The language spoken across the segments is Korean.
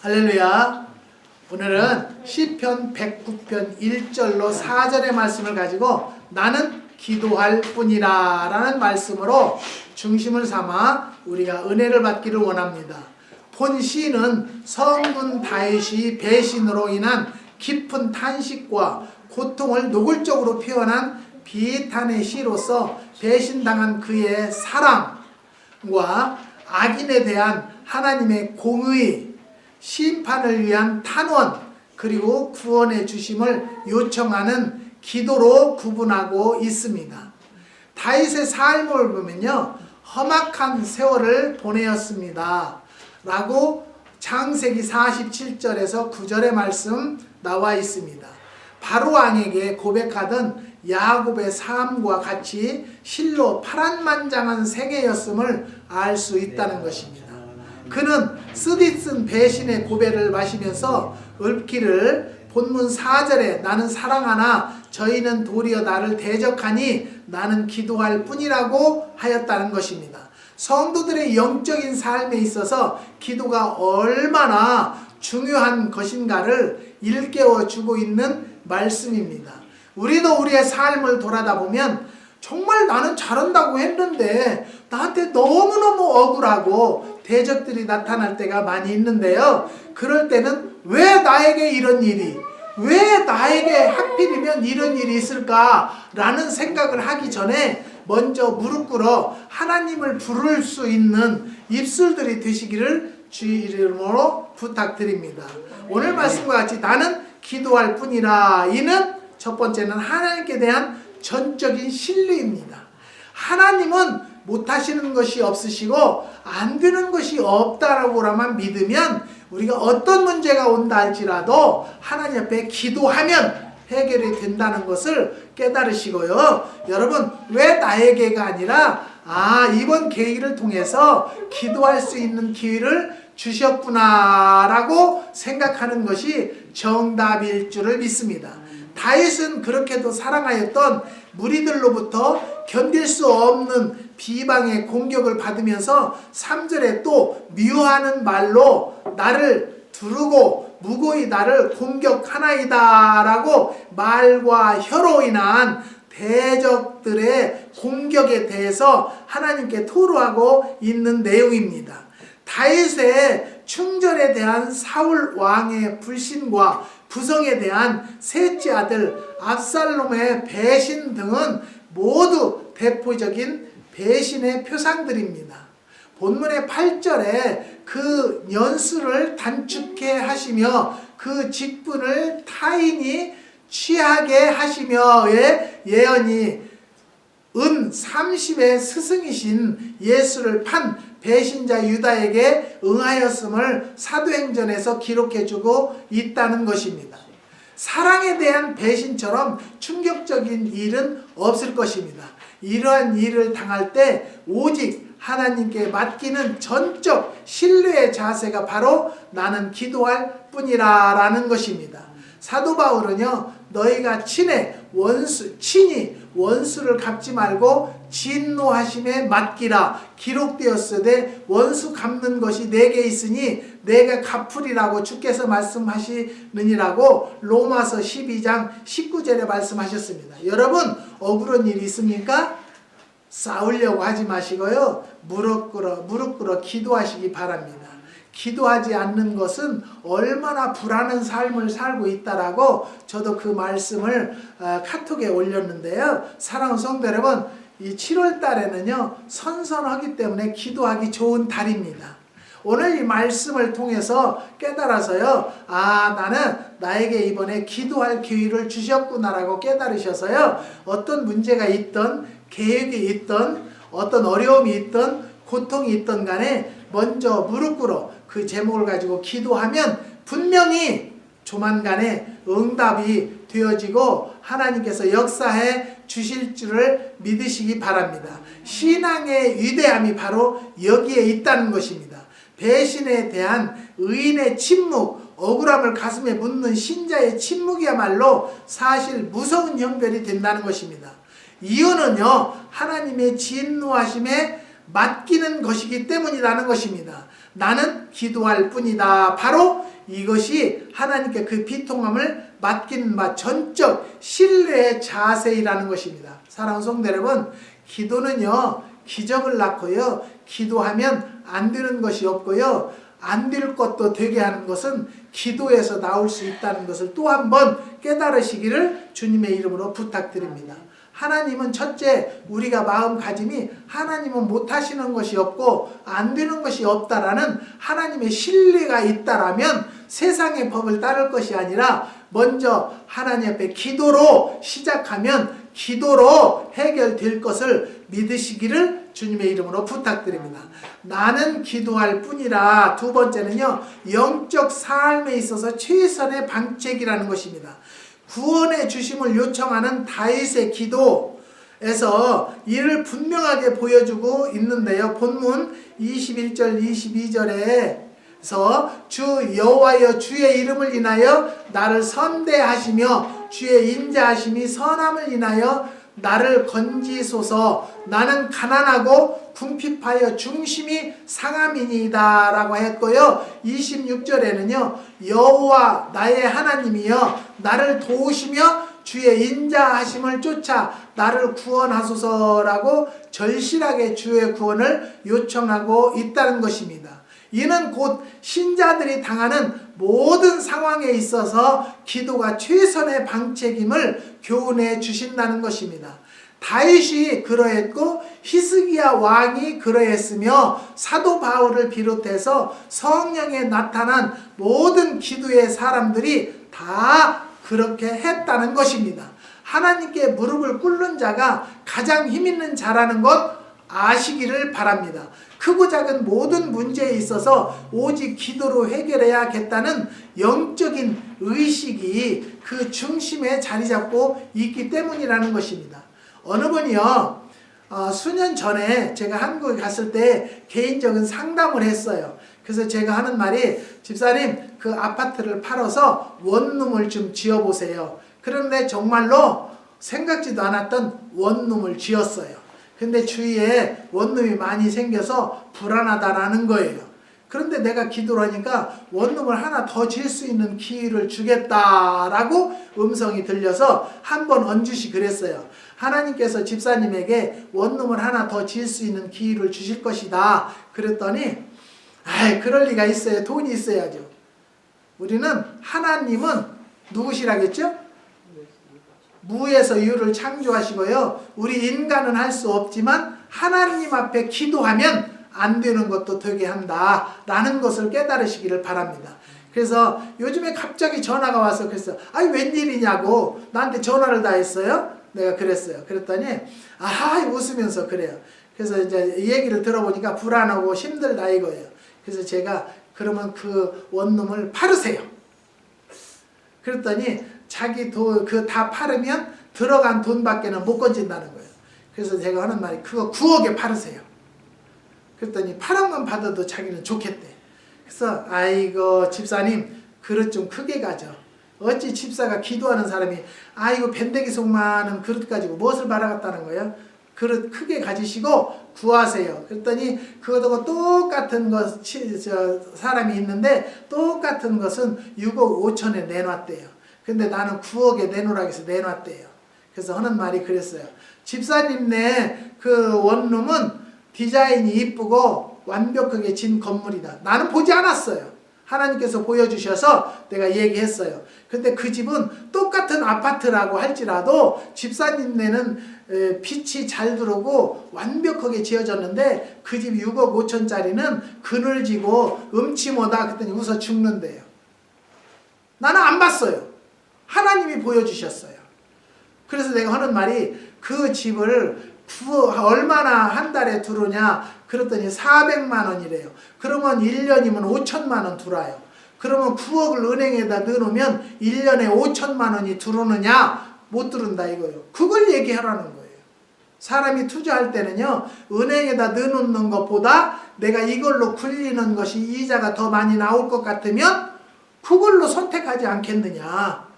할렐루야. 오늘은 시편 109편 1절로 4절의 말씀을 가지고 나는 기도할 뿐이라 라는 말씀으로 중심을 삼아 우리가 은혜를 받기를 원합니다. 본 시는 성군 다윗이 배신으로 인한 깊은 탄식과 고통을 노골적으로 표현한 비탄의 시로서 배신당한 그의 사랑과 악인에 대한 하나님의 공의, 심판을 위한 탄원, 그리고 구원의 주심을 요청하는 기도로 구분하고 있습니다. 다윗의 삶을 보면요, 험악한 세월을 보내었습니다 라고 창세기 47절에서 9절의 말씀 나와 있습니다. 바로 왕에게 고백하던 야곱의 삶과 같이 실로 파란만장한 생애였음을 알 수 있다는 것입니다. 그는 쓰디쓴 배신의 고배를 마시면서 읊기를 본문 4절에 나는 사랑하나 저희는 도리어 나를 대적하니 나는 기도할 뿐이라고 하였다는 것입니다. 성도들의 영적인 삶에 있어서 기도가 얼마나 중요한 것인가를 일깨워 주고 있는 말씀입니다. 우리도 우리의 삶을 돌아다 보면 정말 나는 잘한다고 했는데 나한테 너무너무 억울하고 대적들이 나타날 때가 많이 있는데요. 그럴 때는 왜 나에게 이런 일이, 왜 나에게 하필이면 이런 일이 있을까라는 생각을 하기 전에 먼저 무릎 꿇어 하나님을 부를 수 있는 입술들이 되시기를 주의 이름으로 부탁드립니다. 오늘 말씀과 같이 나는 기도할 뿐이라, 이는 첫 번째는 하나님께 대한 전적인 신뢰입니다. 하나님은 못하시는 것이 없으시고 안 되는 것이 없다라고만 믿으면 우리가 어떤 문제가 온다 할지라도 하나님 앞에 기도하면 해결이 된다는 것을 깨달으시고요. 여러분, 왜 나에게가 아니라 이번 계기를 통해서 기도할 수 있는 기회를 주셨구나 라고 생각하는 것이 정답일 줄을 믿습니다. 다윗은 그렇게도 사랑하였던 무리들로부터 견딜 수 없는 비방의 공격을 받으면서 3절에 또 미워하는 말로 나를 두르고 무고히 나를 공격하나이다 라고 말과 혀로 인한 대적들의 공격에 대해서 하나님께 토로하고 있는 내용입니다. 다윗의 충절에 대한 사울 왕의 불신과 부성에 대한 셋째 아들 압살롬의 배신 등은 모두 대표적인 배신의 표상들입니다. 본문의 8절에 그 연수를 단축해 하시며 그 직분을 타인이 취하게 하시며의 예언이 은 30의 스승이신 예수를 판 배신자 유다에게 응하였음을 사도행전에서 기록해주고 있다는 것입니다. 사랑에 대한 배신처럼 충격적인 일은 없을 것입니다. 이러한 일을 당할 때 오직 하나님께 맡기는 전적 신뢰의 자세가 바로 나는 기도할 뿐이라 라는 것입니다. 사도 바울은요, 너희가 친히 원수를 갚지 말고 진노하심에 맡기라 기록되었으되 원수 갚는 것이 내게 있으니 내가 갚으리라고 주께서 말씀하시느니라고 로마서 12장 19절에 말씀하셨습니다. 여러분, 억울한 일이 있습니까? 싸우려고 하지 마시고요, 무릎 꿇어 기도하시기 바랍니다. 기도하지 않는 것은 얼마나 불안한 삶을 살고 있다라고 저도 그 말씀을 카톡에 올렸는데요. 사랑하는 성도 여러분, 이 7월 달에는요, 선선하기 때문에 기도하기 좋은 달입니다. 오늘 이 말씀을 통해서 깨달아서요, 나는 나에게 이번에 기도할 기회를 주셨구나라고 깨달으셔서요, 어떤 문제가 있던, 계획이 있던, 어떤 어려움이 있던, 고통이 있던 간에 먼저 무릎 꿇어 그 제목을 가지고 기도하면 분명히 조만간에 응답이 되어지고 하나님께서 역사해 주실 줄을 믿으시기 바랍니다. 신앙의 위대함이 바로 여기에 있다는 것입니다. 배신에 대한 의인의 침묵, 억울함을 가슴에 묻는 신자의 침묵이야말로 사실 무서운 형별이 된다는 것입니다. 이유는요, 하나님의 진노하심에 맡기는 것이기 때문이라는 것입니다. 나는 기도할 뿐이다. 바로 이것이 하나님께 그 비통함을 맡기는 전적 신뢰의 자세이라는 것입니다. 사랑하는 성도 여러분, 기도는요 기적을 낳고요 기도하면 안 되는 것이 없고요 안 될 것도 되게 하는 것은 기도에서 나올 수 있다는 것을 또 한 번 깨달으시기를 주님의 이름으로 부탁드립니다. 하나님은 첫째 우리가 마음가짐이 하나님은 못하시는 것이 없고 안 되는 것이 없다라는 하나님의 신뢰가 있다라면 세상의 법을 따를 것이 아니라 먼저 하나님 앞에 기도로 시작하면 기도로 해결될 것을 믿으시기를 주님의 이름으로 부탁드립니다. 나는 기도할 뿐이라. 두 번째는요 영적 삶에 있어서 최선의 방책이라는 것입니다. 구원의 주심을 요청하는 다윗의 기도에서 이를 분명하게 보여주고 있는데요. 본문 21절 22절에서 주 여호와여 주의 이름을 인하여 나를 선대하시며 주의 인자하심이 선함을 인하여 나를 건지소서. 나는 가난하고 궁핍하여 중심이 상함이니이다 라고 했고요. 26절에는요 여호와 나의 하나님이여 나를 도우시며 주의 인자하심을 쫓아 나를 구원하소서라고 절실하게 주의 구원을 요청하고 있다는 것입니다. 이는 곧 신자들이 당하는 모든 상황에 있어서 기도가 최선의 방책임을 교훈해 주신다는 것입니다. 다윗이 그러했고 히스기야 왕이 그러했으며 사도 바울을 비롯해서 성령에 나타난 모든 기도의 사람들이 다 그렇게 했다는 것입니다. 하나님께 무릎을 꿇는 자가 가장 힘있는 자라는 것 아시기를 바랍니다. 크고 작은 모든 문제에 있어서 오직 기도로 해결해야겠다는 영적인 의식이 그 중심에 자리 잡고 있기 때문이라는 것입니다. 어느 분이요 수년 전에 제가 한국에 갔을 때 개인적인 상담을 했어요. 그래서 제가 하는 말이 집사님 그 아파트를 팔아서 원룸을 좀 지어보세요. 그런데 정말로 생각지도 않았던 원룸을 지었어요. 근데 주위에 원룸이 많이 생겨서 불안하다라는 거예요. 그런데 내가 기도를 하니까 원룸을 하나 더 지을 수 있는 기회를 주겠다라고 음성이 들려서 한번 얹으시 그랬어요. 하나님께서 집사님에게 원룸을 하나 더 지을 수 있는 기회를 주실 것이다. 그랬더니 그럴 리가 있어요. 돈이 있어야죠. 우리는 하나님은 누구시라겠죠? 무에서 유를 창조하시고요. 우리 인간은 할 수 없지만 하나님 앞에 기도하면 안 되는 것도 되게 한다라는 것을 깨달으시기를 바랍니다. 그래서 요즘에 갑자기 전화가 와서 그랬어요. 웬일이냐고 나한테 전화를 다 했어요? 내가 그랬어요. 그랬더니 웃으면서 그래요. 그래서 이제 이 얘기를 들어보니까 불안하고 힘들다 이거예요. 그래서 제가 그러면 그 원룸을 팔으세요. 그랬더니 자기 돈 그 다 팔으면 들어간 돈밖에는 못 건진다는 거예요. 그래서 제가 하는 말이 그거 9억에 팔으세요. 그랬더니 8억만 받아도 자기는 좋겠대. 그래서 아이고 집사님 그릇 좀 크게 가져. 어찌 집사가 기도하는 사람이 밴데기 속만한 그릇 가지고 무엇을 바라겠다는 거예요? 그릇 크게 가지시고 구하세요. 그랬더니 그것하고 똑같은 사람이 있는데 똑같은 것은 6억 5천에 내놨대요. 근데 나는 9억에 내놓으라고 해서 내놨대요. 그래서 하는 말이 그랬어요. 집사님네 그 원룸은 디자인이 이쁘고 완벽하게 진 건물이다. 나는 보지 않았어요. 하나님께서 보여주셔서 내가 얘기했어요. 근데 그 집은 똑같은 아파트라고 할지라도 집사님네는 빛이 잘 들어오고 완벽하게 지어졌는데 그 집 6억 5천짜리는 그늘지고 음침하다. 그랬더니 웃어 죽는데요. 나는 안 봤어요. 하나님이 보여주셨어요. 그래서 내가 하는 말이 그 집을 얼마나 한 달에 들어오냐 그랬더니 400만 원이래요. 그러면 1년이면 5천만 원 들어와요. 그러면 9억을 은행에다 넣어놓으면 1년에 5천만 원이 들어오느냐? 못 들어온다 이거예요. 그걸 얘기하라는 거예요. 사람이 투자할 때는요 은행에다 넣어놓는 것보다 내가 이걸로 굴리는 것이 이자가 더 많이 나올 것 같으면 그걸로 선택하지 않겠느냐.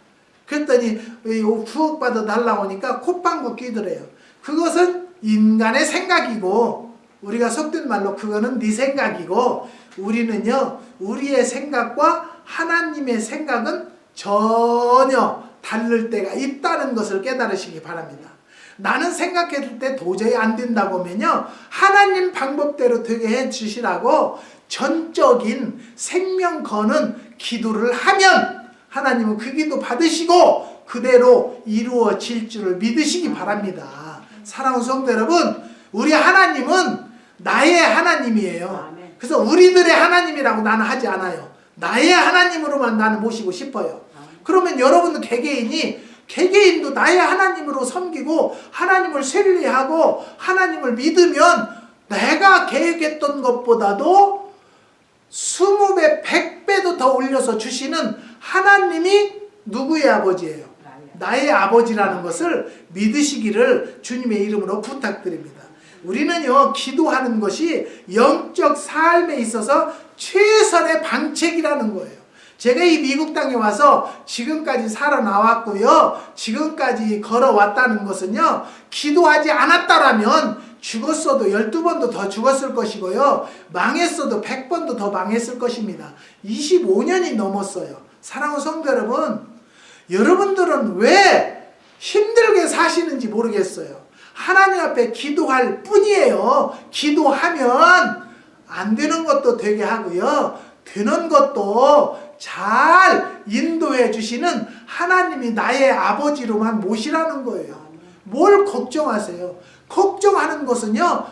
그랬더니 9억 받아 달라고 하니까 콧방구 끼더래요. 그것은 인간의 생각이고 우리가 속된 말로 그거는 네 생각이고 우리는요 우리의 생각과 하나님의 생각은 전혀 다를 때가 있다는 것을 깨달으시기 바랍니다. 나는 생각했을 때 도저히 안 된다고 하면요 하나님 방법대로 되게 해주시라고 전적인 생명 거는 기도를 하면 하나님은 그 기도 받으시고 그대로 이루어질 줄을 믿으시기 바랍니다. 사랑하는 성도 여러분, 우리 하나님은 나의 하나님이에요. 그래서 우리들의 하나님이라고 나는 하지 않아요. 나의 하나님으로만 나는 모시고 싶어요. 그러면 여러분도 개개인도 나의 하나님으로 섬기고 하나님을 신뢰하고 하나님을 믿으면 내가 계획했던 것보다도 20배, 100배도 더 올려서 주시는 하나님이 누구의 아버지예요? 나의 아버지라는 것을 믿으시기를 주님의 이름으로 부탁드립니다. 우리는요 기도하는 것이 영적 삶에 있어서 최선의 방책이라는 거예요. 제가 이 미국 땅에 와서 지금까지 살아나왔고요 지금까지 걸어왔다는 것은요 기도하지 않았다라면 죽었어도 12번도 더 죽었을 것이고요 망했어도 100번도 더 망했을 것입니다. 25년이 넘었어요. 사랑하는 성도 여러분, 여러분들은 왜 힘들게 사시는지 모르겠어요. 하나님 앞에 기도할 뿐이에요. 기도하면 안 되는 것도 되게 하고요 되는 것도 잘 인도해 주시는 하나님이 나의 아버지로만 모시라는 거예요. 뭘 걱정하세요? 걱정하는 것은요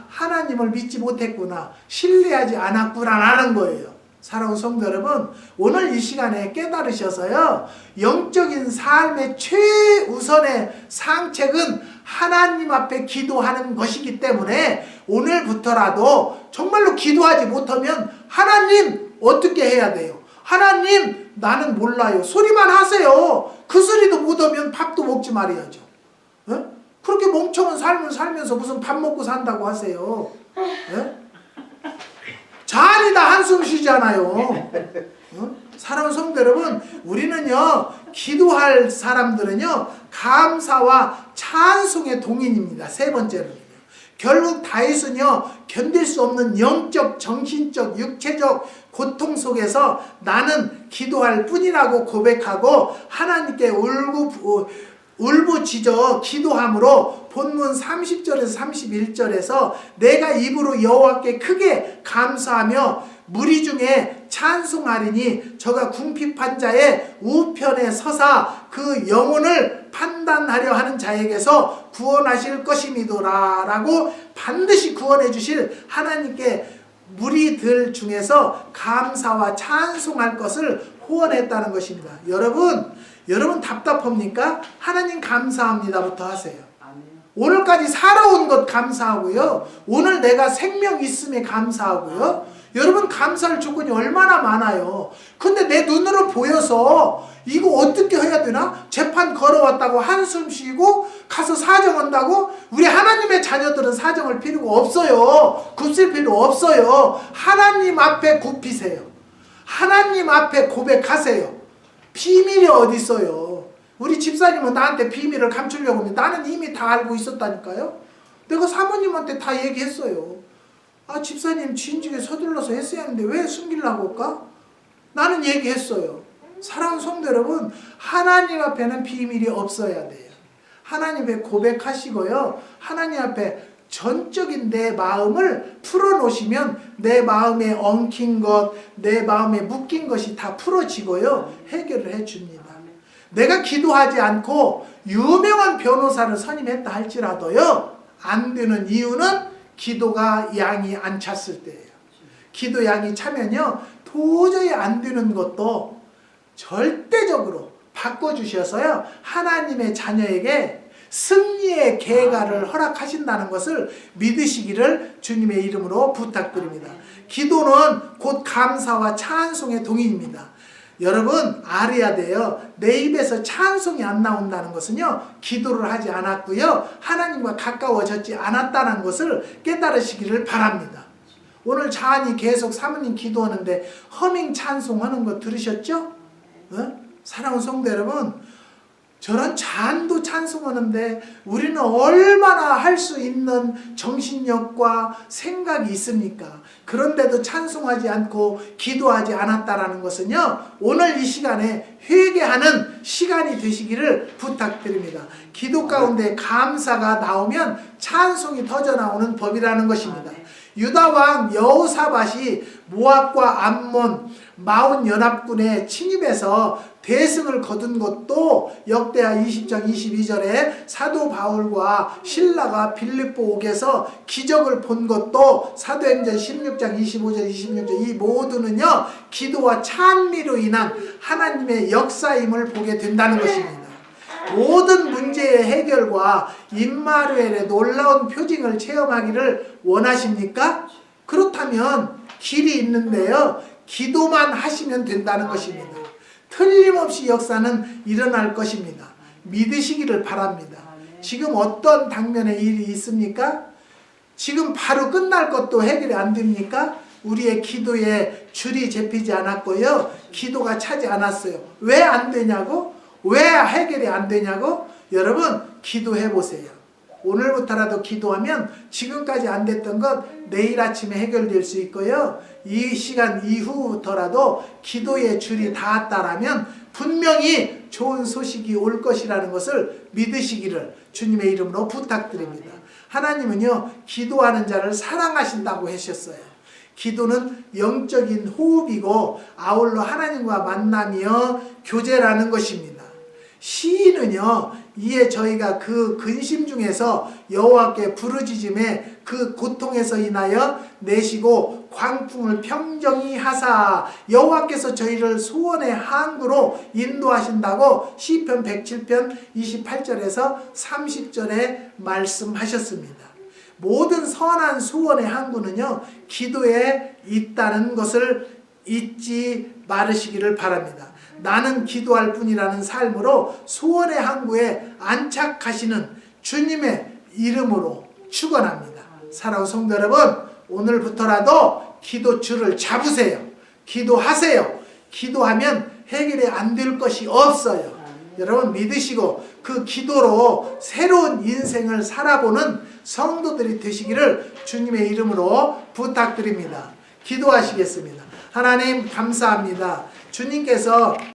하나님을 믿지 못했구나, 신뢰하지 않았구나라는 거예요. 사랑하는 성도 여러분, 오늘 이 시간에 깨달으셔서요 영적인 삶의 최우선의 상책은 하나님 앞에 기도하는 것이기 때문에 오늘부터라도 정말로 기도하지 못하면 하나님 어떻게 해야 돼요? 하나님 나는 몰라요 소리만 하세요. 그 소리도 못하면 밥도 먹지 말아야죠. 에? 그렇게 멍청한 삶을 살면서 무슨 밥 먹고 산다고 하세요. 에? 잔이다 한숨 쉬잖아요. 사랑하는 성도 여러분, 우리는요 기도할 사람들은요 감사와 찬송의 동인입니다. 세 번째로는요 결국 다윗은요 견딜 수 없는 영적, 정신적, 육체적 고통 속에서 나는 기도할 뿐이라고 고백하고 하나님께 울부짖어 기도함으로 본문 30절에서 31절에서 내가 입으로 여호와께 크게 감사하며 무리 중에 찬송하리니 저가 궁핍한 자의 우편에 서사 그 영혼을 판단하려 하는 자에게서 구원하실 것임이더라 라고 반드시 구원해 주실 하나님께 무리들 중에서 감사와 찬송할 것을 후원했다는 것입니다. 여러분 답답합니까? 하나님 감사합니다부터 하세요. 오늘까지 살아온 것 감사하고요. 오늘 내가 생명 있음에 감사하고요. 여러분 감사할 조건이 얼마나 많아요. 근데 내 눈으로 보여서 이거 어떻게 해야 되나? 재판 걸어왔다고 한숨 쉬고 가서 사정한다고? 우리 하나님의 자녀들은 사정할 필요가 없어요. 굽힐 필요 없어요. 하나님 앞에 굽히세요. 하나님 앞에 고백하세요. 비밀이 어디 있어요? 우리 집사님은 나한테 비밀을 감추려고 하면 나는 이미 다 알고 있었다니까요. 내가 사모님한테 다 얘기했어요. 아 집사님 진즉에 서둘러서 했어야 하는데 왜 숨기려고 할까? 나는 얘기했어요. 사랑하는 성도 여러분, 하나님 앞에는 비밀이 없어야 돼요. 하나님 앞에 고백하시고요. 하나님 앞에 전적인 내 마음을 풀어놓으시면 내 마음에 엉킨 것, 내 마음에 묶인 것이 다 풀어지고요. 해결을 해줍니다. 내가 기도하지 않고 유명한 변호사를 선임했다 할지라도요. 안 되는 이유는 기도가 양이 안 찼을 때예요. 기도 양이 차면요. 도저히 안 되는 것도 절대적으로 바꿔주셔서요. 하나님의 자녀에게 승리의 계가를 허락하신다는 것을 믿으시기를 주님의 이름으로 부탁드립니다. 기도는 곧 감사와 찬송의 동인입니다. 여러분 알아야 돼요. 내 입에서 찬송이 안 나온다는 것은요. 기도를 하지 않았고요. 하나님과 가까워졌지 않았다는 것을 깨달으시기를 바랍니다. 오늘 자한이 계속 사모님 기도하는데 허밍 찬송하는 거 들으셨죠? 사랑하는 성도 여러분, 저런 잔도 찬송하는데 우리는 얼마나 할 수 있는 정신력과 생각이 있습니까? 그런데도 찬송하지 않고 기도하지 않았다라는 것은요, 오늘 이 시간에 회개하는 시간이 되시기를 부탁드립니다. 기도 가운데 감사가 나오면 찬송이 터져 나오는 법이라는 것입니다. 유다왕 여호사밧이 모압과 암몬 마온 연합군에 침입해서 대승을 거둔 것도 역대하 20장 22절에 사도 바울과 신라가 빌립보 옥에서 기적을 본 것도 사도행전 16장 25절 26절 이 모두는요, 기도와 찬미로 인한 하나님의 역사임을 보게 된다는 것입니다. 모든 문제의 해결과 임마누엘의 놀라운 표징을 체험하기를 원하십니까? 그렇다면 길이 있는데요, 기도만 하시면 된다는 것입니다. 틀림없이 역사는 일어날 것입니다. 믿으시기를 바랍니다. 지금 어떤 당면의 일이 있습니까? 지금 바로 끝날 것도 해결이 안 됩니까? 우리의 기도에 줄이 잡히지 않았고요, 기도가 차지 않았어요. 왜 안 되냐고? 왜 해결이 안 되냐고? 여러분, 기도해 보세요. 오늘부터라도 기도하면 지금까지 안 됐던 것 내일 아침에 해결될 수 있고요, 이 시간 이후부터라도 기도의 줄이 닿았다라면 분명히 좋은 소식이 올 것이라는 것을 믿으시기를 주님의 이름으로 부탁드립니다. 하나님은요, 기도하는 자를 사랑하신다고 하셨어요. 기도는 영적인 호흡이고 아울러 하나님과 만남이여 교제라는 것입니다. 시인은요, 이에 저희가 그 근심 중에서 여호와께 부르짖음에 그 고통에서 인하여 내시고 광풍을 평정히 하사 여호와께서 저희를 소원의 항구로 인도하신다고 시편 107편 28절에서 30절에 말씀하셨습니다. 모든 선한 소원의 항구는요, 기도에 있다는 것을 잊지 말으시기를 바랍니다. 나는 기도할 뿐이라는 삶으로 소원의 항구에 안착하시는 주님의 이름으로 축원합니다. 사랑하는 성도 여러분, 오늘부터라도 기도 줄을 잡으세요. 기도하세요. 기도하면 해결이 안 될 것이 없어요. 여러분 믿으시고 그 기도로 새로운 인생을 살아보는 성도들이 되시기를 주님의 이름으로 부탁드립니다. 기도하시겠습니다. 하나님 감사합니다. 주님께서